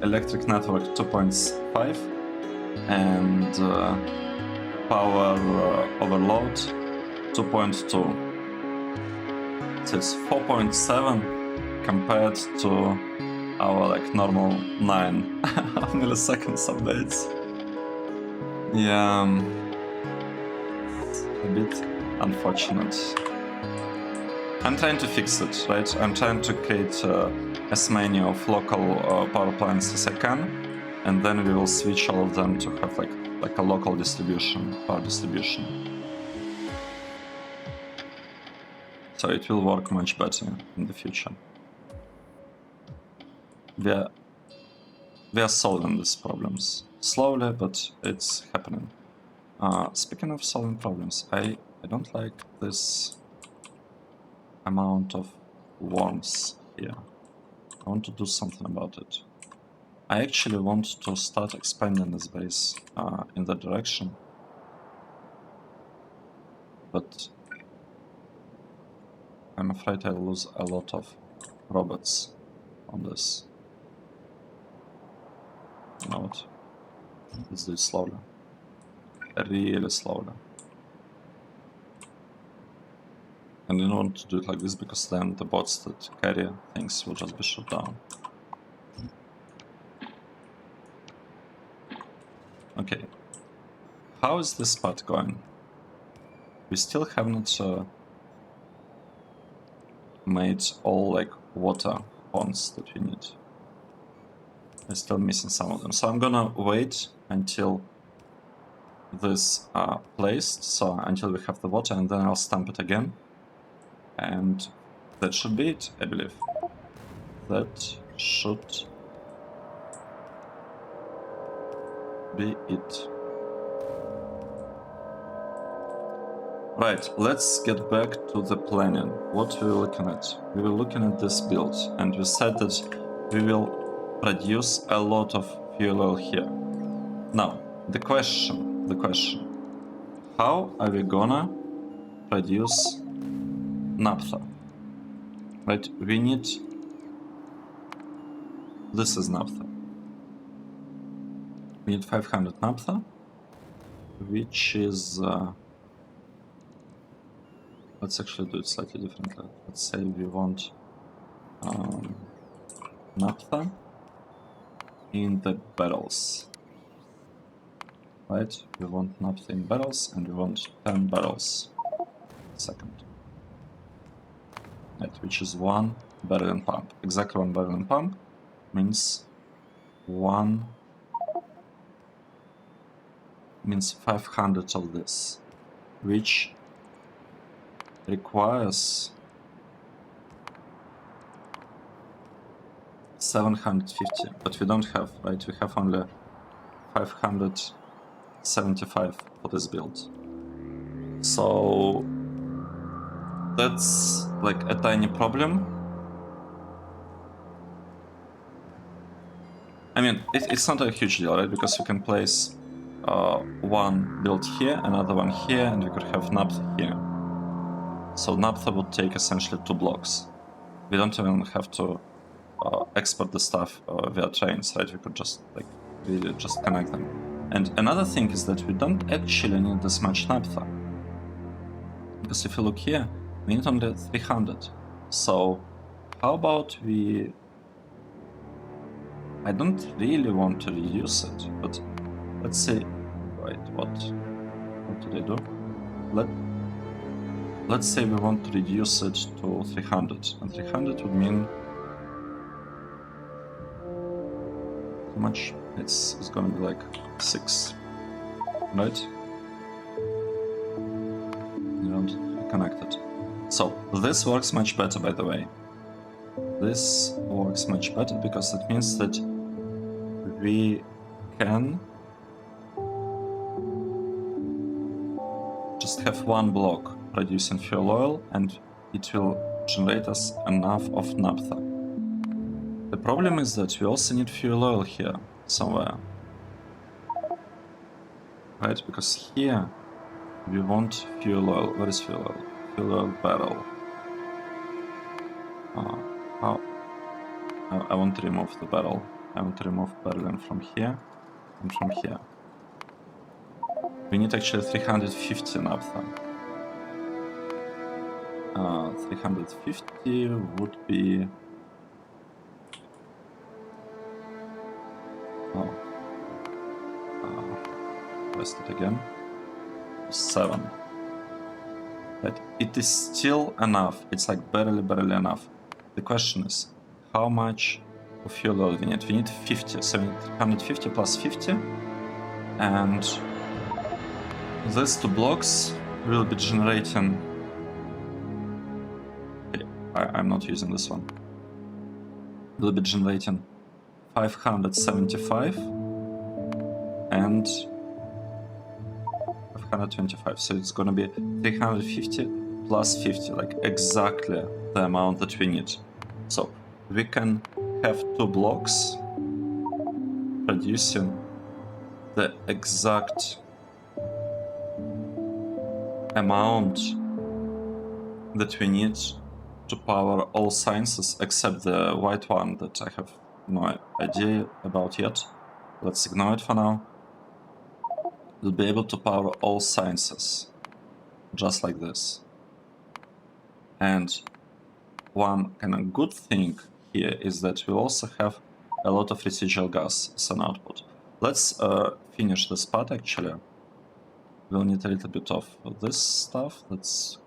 electric network 2.5 and power overload 2.2. So it's 4.7 compared to our like normal 9 milliseconds updates. Yeah, a bit unfortunate. I'm trying to fix it, right? I'm trying to create as many of local power plants as I can, and then we will switch all of them to have like a local distribution, power distribution. So it will work much better in the future. We are solving these problems slowly, but it's happening. Speaking of solving problems, I don't like this amount of worms here. I want to do something about it. I actually want to start expanding this base in that direction, but I'm afraid I'll lose a lot of robots on this. You know what? Let's do it slowly. Really slowly. And I don't want to do it like this, because then the bots that carry things will just be shut down. Okay. How is this part going? we still have not made all like water ponds that we need. We're still missing some of them. So I'm gonna wait until this are placed, so until we have the water, and then I'll stamp it again. And that should be it, I believe. That should be it. Right, let's get back to the planning. What we were looking at? We were looking at this build, and we said that we will produce a lot of fuel oil here. Now, the question, how are we gonna produce naphtha? Right, we need, this is naphtha. We need 500 naphtha, which is, let's actually do it slightly differently. Let's say we want naphtha in the barrels. Right, we want naphtha in barrels, and we want 10 barrels a second. Right, which is 1 barrel and pump. Exactly 1 barrel and pump means 500 of this, which requires 750, but we don't have, right? We have only 575 for this build. So that's like a tiny problem. I mean, it's not a huge deal, right? Because you can place one build here, another one here, and we could have naphtha here. So naphtha would take essentially 2 blocks. We don't even have to export the stuff via trains, right? We could just like really just connect them. And another thing is that we don't actually need this much naphtha, because if you look here, we need only 300. So how about we... I don't really want to reduce it, but let's say... Wait, what did I do? Let's say we want to reduce it to 300, and 300 would mean... How much? It's gonna be like 6, right? You don't connect it. So this works much better, by the way. This works much better because it means that we can just have one block producing fuel oil, and it will generate us enough of naphtha. The problem is that we also need fuel oil here somewhere, right? Because here we want fuel oil. Where is fuel oil? Fuel oil barrel. I want to remove the barrel. I want to remove barrel from here and from here. We need actually 350 naphtha. 350 would be... Rest it again. 7. But it is still enough. It's like barely enough. The question is, how much of fuel oil we need? We need 50, so we need 150 plus 50. And these 2 blocks will be generating... Okay, I'm not using this one. Will be generating 575 and 525. So it's gonna be 350 plus 50, like exactly the amount that we need. So we can have 2 blocks producing the exact amount that we need to power all sciences except the white one that I have no idea about yet. Let's ignore it for now. We'll be able to power all sciences just like this. And one kind of good thing here is that we also have a lot of residual gas as an output. Let's finish this part actually. We'll need a little bit of this stuff. That's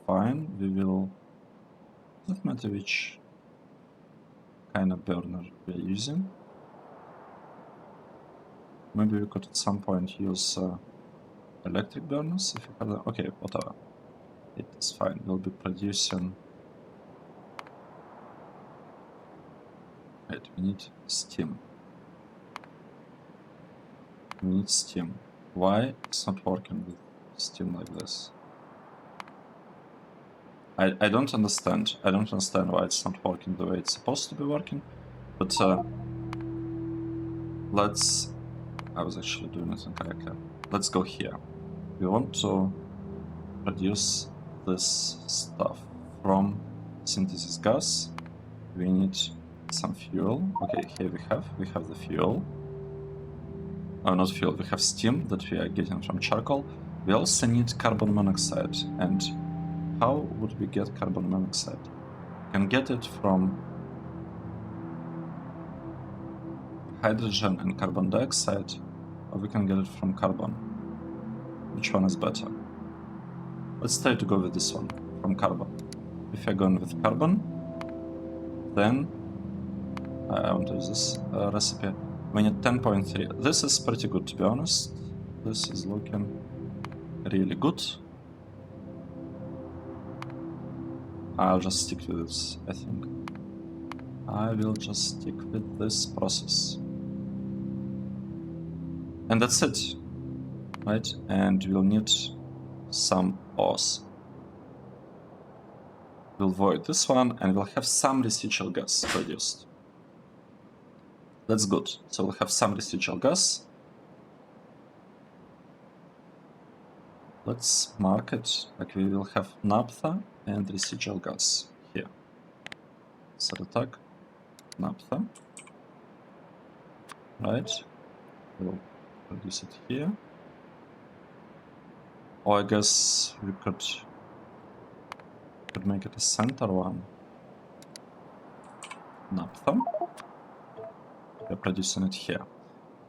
fine. We will. Doesn't matter which kind of burner we're using. Maybe we could at some point use electric burners if we have them. Okay, whatever. It is fine. We'll be producing. Wait, we need steam. We need steam. Why it's not working with steam like this? I don't understand. I don't understand why it's not working the way it's supposed to be working. But let's. I was actually doing it incorrectly. Let's go here. We want to produce this stuff from synthesis gas. We need some fuel. Okay, here we have the fuel. Oh, not fuel, we have steam that we are getting from charcoal. We also need carbon monoxide. And how would we get carbon monoxide? We can get it from hydrogen and carbon dioxide, or we can get it from carbon. Which one is better? Let's try to go with this one, from carbon. If you're going with carbon, then I want to use this recipe. We need 10.3. This is pretty good, to be honest. This is looking really good. I'll just stick with this, I think. I will just stick with this process. And that's it, right? And we'll need some ores. We'll void this one and we'll have some residual gas produced. That's good. So we'll have some residual gas. Let's mark it like we will have naphtha and residual gas here. Set attack, naphtha. Right. We'll produce it here. Or I guess we could make it a center one. Naphtha. We're producing it here.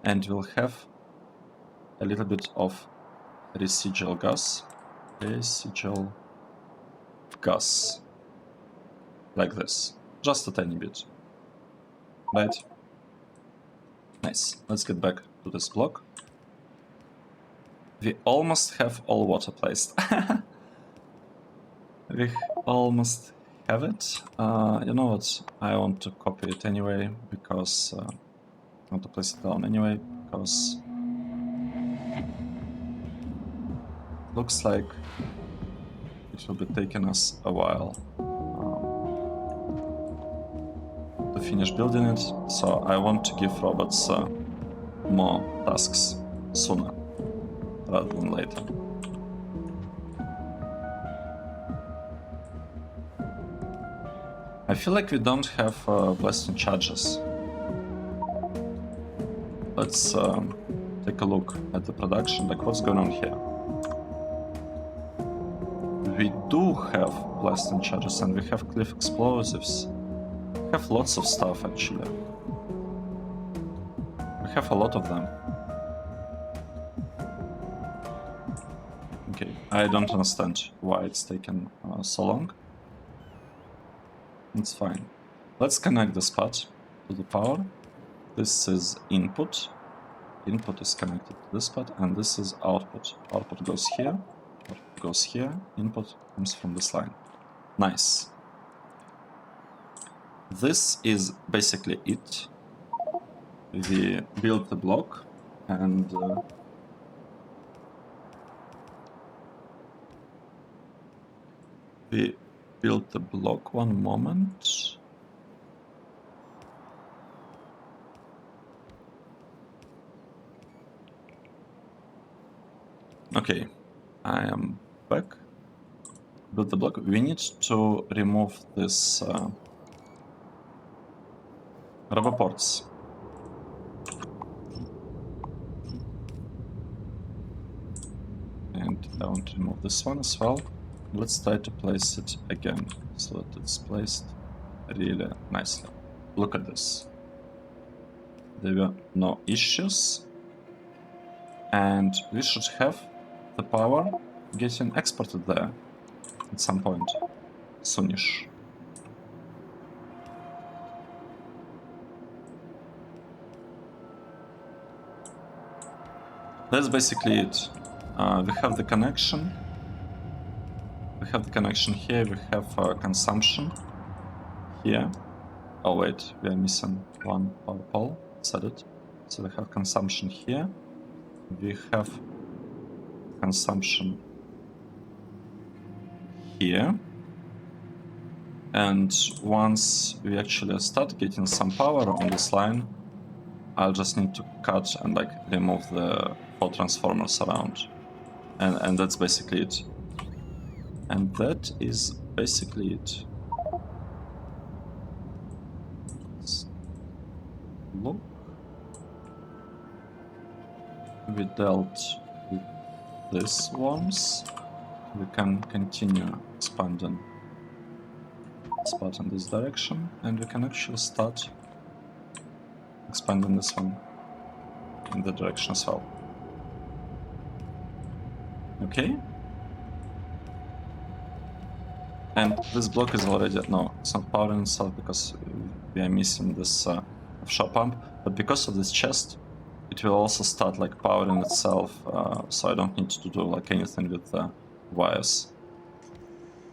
And we'll have a little bit of residual gas. Residual gas. Like this. Just a tiny bit. Right? Nice. Let's get back to this block. We almost have all water placed. We almost have it. You know what? I want to copy it anyway, because I want to place it down anyway, because looks like it will be taking us a while to finish building it. So I want to give robots more tasks sooner rather than later. I feel like we don't have blasting charges. Let's take a look at the production, like what's going on here. We do have blasting charges and we have cliff explosives. We have lots of stuff actually. We have a lot of them. Okay, I don't understand why it's taken so long. It's fine. Let's connect this part to the power. This is input. Input is connected to this part, and this is output. Output goes here, output goes here, input comes from this line. Nice. This is basically it. We built the block, and we built the block. One moment. Okay, I am back. Build the block. We need to remove this rubber ports. And I want to remove this one as well. Let's try to place it again so that it's placed really nicely. Look at this. There were no issues. And we should have the power getting exported there at some point soonish. That's basically it. We have the connection. We have the connection here. We have consumption here. Oh wait, we are missing one power pole. Said it. So we have consumption here. We have consumption here. And once we actually start getting some power on this line, I'll just need to cut and like remove the 4 transformers around. And that's basically it. And that is basically it. Let's look. We dealt with this once. We can continue expanding this part in this direction, and we can actually start expanding this one in that direction as well. Okay. And this block is already, no, it's not powering itself because we are missing this offshore pump, but because of this chest, it will also start like powering itself, so I don't need to do like anything with the wires.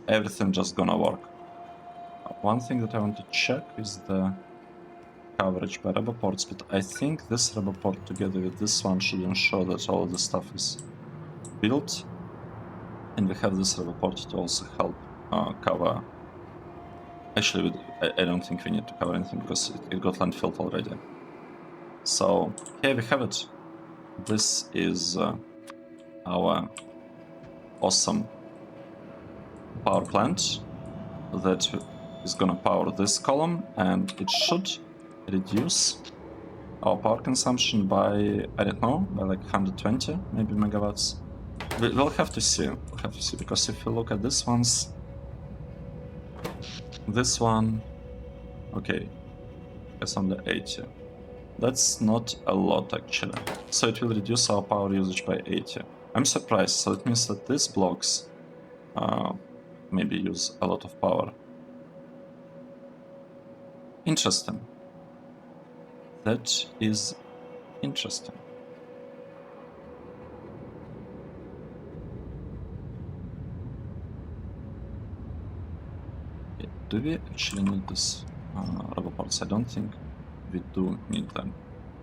Everything just gonna work. One thing that I want to check is the coverage by rubber ports, but I think this rubber port together with this one should ensure that all of the stuff is built, and we have this rubber port to also help cover. Actually, I don't think we need to cover anything because it got landfilled already. So here we have it. This is our awesome power plant that is gonna power this column, and it should reduce our power consumption by, I don't know, by like 120 maybe megawatts. We'll have to see. We'll have to see, because if you look at this one's, this one, okay, it's only 80. That's not a lot actually. So it will reduce our power usage by 80. I'm surprised. So it means that these blocks maybe use a lot of power. Interesting. That is interesting. Okay, do we actually need this rubber parts? I don't think we do need them.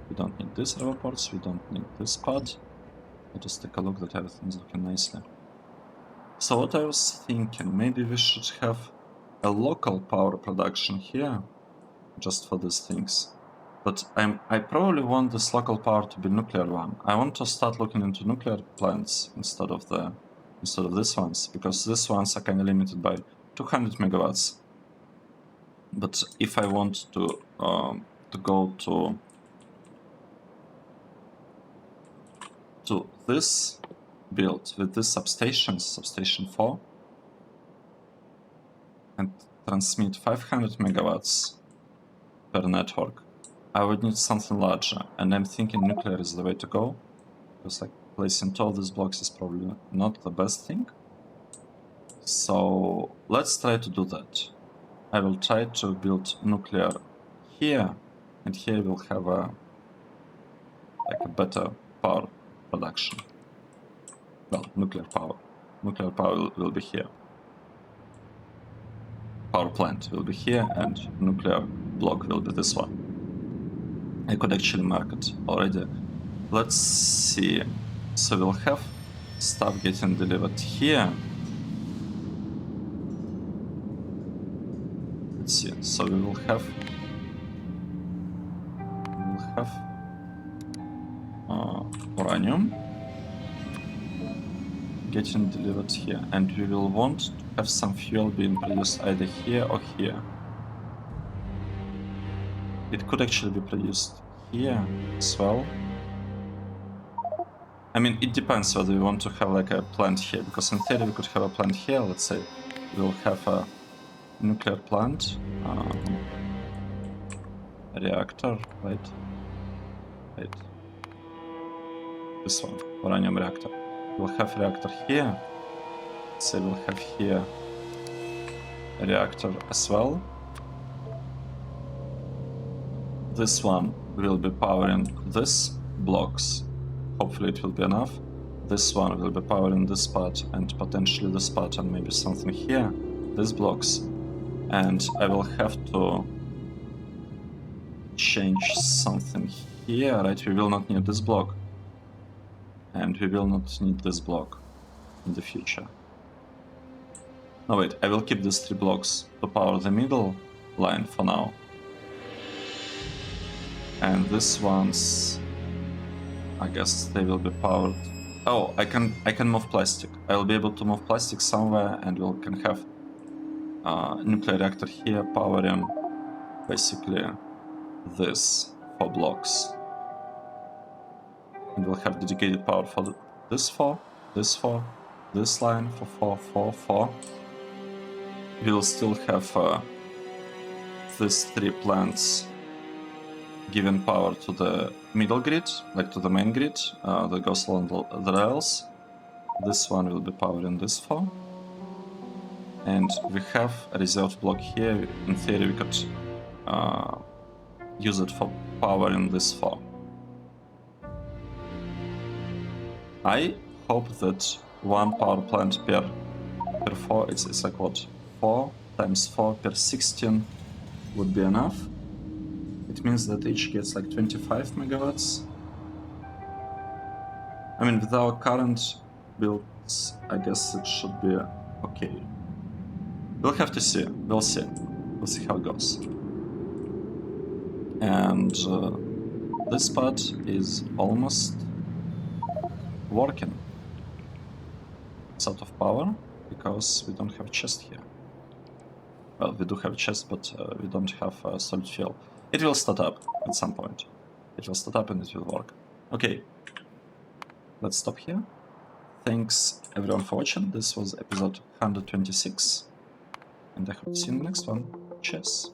We don't need these rubber parts, we don't need this pad. Let us take a look that everything's looking nicely. So what I was thinking, maybe we should have a local power production here, just for these things. But I probably want this local power to be nuclear one. I want to start looking into nuclear plants instead of these ones, because these ones are kind of limited by 200 megawatts. But if I want to go to this build with this substation 4, and transmit 500 megawatts per network, I would need something larger, and I'm thinking nuclear is the way to go, because like placing all these blocks is probably not the best thing. So let's try to do that. I will try to build nuclear here, and here we'll have a better power production. Well, nuclear power. Nuclear power will be here. Power plant will be here, and nuclear block will be this one. I could actually mark it already. Let's see. So we'll have stuff getting delivered here. Let's see. So we will have uranium getting delivered here, and we will want to have some fuel being produced either here or here. It could actually be produced here as well. I mean, it depends whether we want to have like a plant here, because in theory we could have a plant here. Let's say we'll have a nuclear plant, a reactor, right? This one, uranium reactor. We'll have reactor here. So we'll have here a reactor as well. This one will be powering this blocks. Hopefully it will be enough. This one will be powering this part and potentially this part and maybe something here. These blocks. And I will have to change something here, right? We will not need this block. And we will not need this block in the future. No, wait, I will keep these 3 blocks to power the middle line for now. And these ones, I guess they will be powered. Oh, I can move plastic. I will be able to move plastic somewhere, and we can have a nuclear reactor here powering basically this 4 blocks. And we'll have dedicated power for this 4, this 4, this line for 4, 4, 4. We'll still have these 3 plants giving power to the middle grid, like to the main grid that goes along the rails. This one will be powering this 4. And we have a reserved block here. In theory, we could use it for powering this 4. I hope that 1 power plant per 4, it's like what? 4 times 4 per 16 would be enough. It means that each gets like 25 megawatts. I mean, with our current builds, I guess it should be okay. We'll have to see. We'll see. We'll see how it goes. And this part is almost working. It's out of power because we don't have a chest here. Well, we do have a chest, but we don't have solid fuel. It will start up at some point. It will start up and it will work. Okay, let's stop here. Thanks everyone for watching. This was episode 126. And I hope to see you in the next one. Cheers.